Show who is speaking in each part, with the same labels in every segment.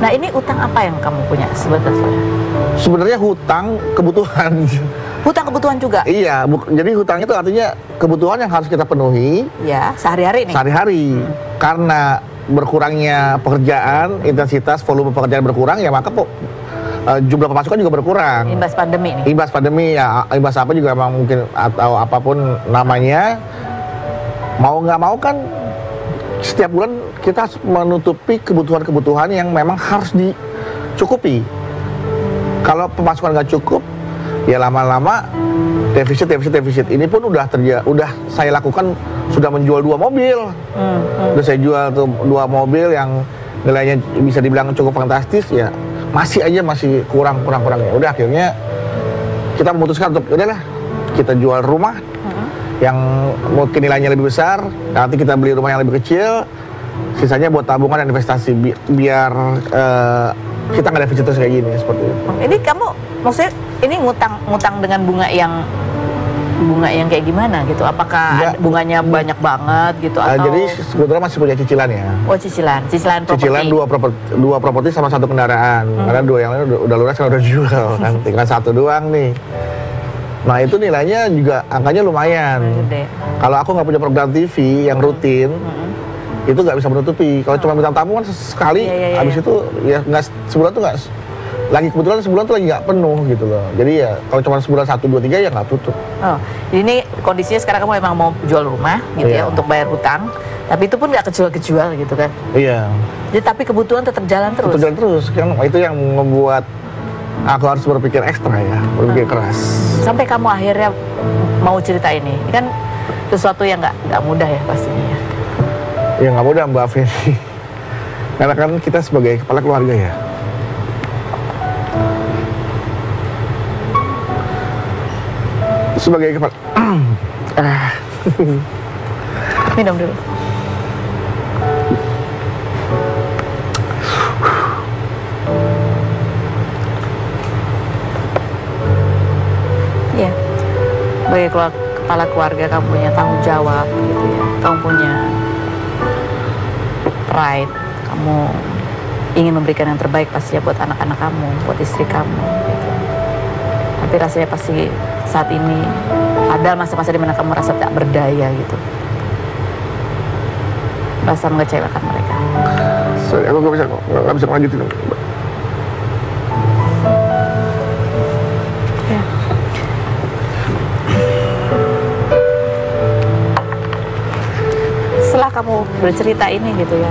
Speaker 1: Nah ini utang apa yang kamu punya sebenarnya?
Speaker 2: Sebenarnya hutang kebutuhan.
Speaker 1: Hutang kebutuhan juga?
Speaker 2: Iya, jadi hutang itu artinya kebutuhan yang harus kita penuhi.
Speaker 1: Ya, sehari-hari nih?
Speaker 2: Sehari-hari. Karena berkurangnya pekerjaan, intensitas, volume pekerjaan berkurang, ya maka jumlah pemasukan juga berkurang.
Speaker 1: Imbas pandemi nih?
Speaker 2: Imbas pandemi, ya imbas apa juga emang mungkin, atau apapun namanya. Mau nggak mau kan, setiap bulan kita harus menutupi kebutuhan-kebutuhan yang memang harus dicukupi. Kalau pemasukan nggak cukup, ya lama-lama defisit. Ini pun udah saya lakukan, sudah menjual 2 mobil. Udah saya jual tuh 2 mobil yang nilainya bisa dibilang cukup fantastis, ya masih kurang ya. Udah akhirnya kita memutuskan untuk udahlah kita jual rumah yang mungkin nilainya lebih besar, nanti kita beli rumah yang lebih kecil, sisanya buat tabungan dan investasi biar kita nggak defisit terus kayak gini, seperti itu.
Speaker 1: Ini kamu maksudnya ini ngutang dengan bunga yang kayak gimana gitu? Apakah bunganya banyak banget gitu atau?
Speaker 2: Jadi sebetulnya masih punya cicilan ya.
Speaker 1: Oh cicilan properti.
Speaker 2: Cicilan 2 properti sama 1 kendaraan. Karena 2 yang lain udah lunas kan udah jual kan, tinggal 1 doang nih. Nah itu nilainya juga angkanya lumayan. Kalau aku nggak punya program TV yang rutin, itu nggak bisa menutupi. Kalau cuma bintang tamu kan sekali, habis itu ya nggak, sebulan tuh nggak, lagi kebetulan sebulan tuh lagi nggak penuh gitu loh. Jadi ya kalau cuma sebulan 1, 2, 3 ya nggak tutup.
Speaker 1: Oh, ini kondisinya sekarang kamu emang mau jual rumah gitu ya untuk bayar hutang, tapi itu pun nggak kejual gitu kan?
Speaker 2: Iya.
Speaker 1: Jadi tapi kebutuhan tetap jalan terus.
Speaker 2: Tetap jalan terus kan, itu yang membuat aku harus berpikir ekstra ya, berpikir keras.
Speaker 1: Sampai kamu akhirnya mau cerita ini kan sesuatu yang nggak mudah ya pastinya.
Speaker 2: Ya nggak mudah Mbak Feni. Karena kan kita sebagai kepala keluarga ya. Sebagai kepala.
Speaker 1: Minum dulu. Iya. Sebagai kepala keluarga kamu punya tanggung jawab gitu ya. Kamu punya pride. Kamu ingin memberikan yang terbaik pasti ya buat anak-anak kamu, buat istri kamu gitu. Tapi rasanya pasti saat ini ada masa-masa di mana kamu merasa tak berdaya gitu, merasa mengecewakan mereka.
Speaker 2: Sorry, aku nggak bisa lanjutin.
Speaker 1: Ya. Setelah kamu bercerita ini gitu ya,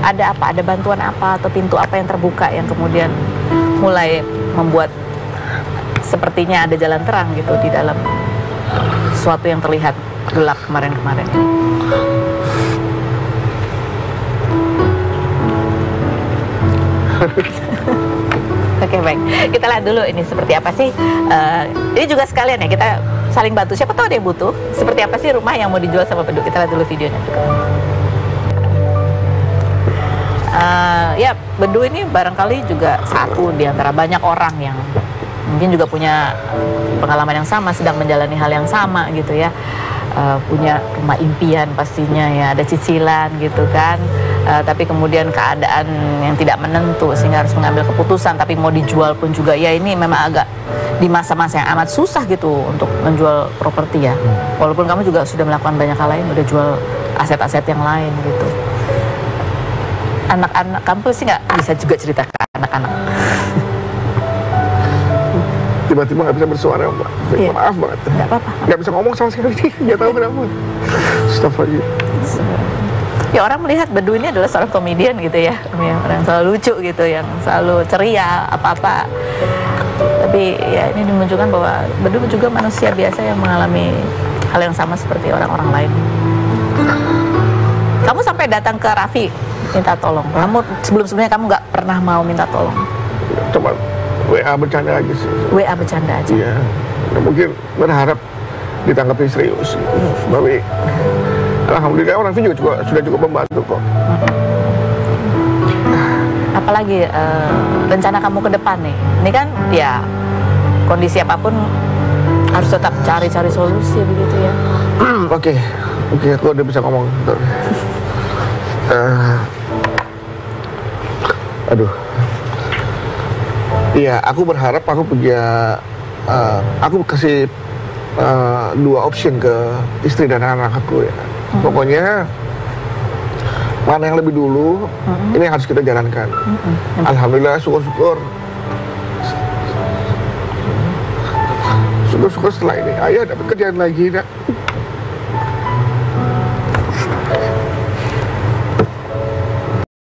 Speaker 1: ada apa? Ada bantuan apa atau pintu apa yang terbuka yang kemudian mulai membuat sepertinya ada jalan terang gitu di dalam sesuatu yang terlihat gelap kemarin-kemarin. Oke, baik. Kita lihat dulu ini seperti apa sih. Ini juga sekalian ya, kita saling bantu. Siapa tahu ada yang butuh. Seperti apa sih rumah yang mau dijual sama Bedu. Kita lihat dulu videonya juga. Ya, Bedu ini barangkali juga satu di antara banyak orang yang mungkin juga punya pengalaman yang sama, sedang menjalani hal yang sama gitu ya. Punya rumah impian pastinya ya, ada cicilan gitu kan. Tapi kemudian keadaan yang tidak menentu sehingga harus mengambil keputusan, tapi mau dijual pun juga ya ini memang agak di masa-masa yang amat susah gitu untuk menjual properti ya. Walaupun kamu juga sudah melakukan banyak hal lain, udah jual aset-aset yang lain gitu. Anak-anak kamu sih nggak bisa juga cerita ke anak-anak.
Speaker 2: Tiba-tiba nggak bisa bersuara Mbak.
Speaker 1: Iya.
Speaker 2: Maaf banget.
Speaker 1: Nggak apa-apa.
Speaker 2: Nggak bisa ngomong sama sekali. Nggak tahu kenapa. Astagfirullah.
Speaker 1: Ya orang melihat Bedu ini adalah seorang komedian gitu ya, orang yang selalu lucu gitu, yang selalu ceria apa-apa. Tapi ya ini menunjukkan bahwa Bedu juga manusia biasa yang mengalami hal yang sama seperti orang-orang lain. Kamu sampai datang ke Raffi minta tolong. Kamu sebelum-sebelumnya kamu nggak pernah mau minta tolong.
Speaker 2: Cuma WA bercanda aja sih.
Speaker 1: WA bercanda aja.
Speaker 2: Iya. Mungkin berharap ditanggapi serius. Tapi alhamdulillah orang juga sudah cukup membantu kok.
Speaker 1: Apalagi rencana kamu ke depan nih. Ini kan ya kondisi apapun harus tetap cari-cari solusi begitu ya.
Speaker 2: Oke, aku udah bisa ngomong. Aduh. Iya, aku berharap aku punya, aku kasih dua option ke istri dan anak aku ya. Pokoknya mana yang lebih dulu, ini yang harus kita jalankan. Alhamdulillah, syukur-syukur. Syukur-syukur setelah ini, ayah dapat kerjaan lagi, nak.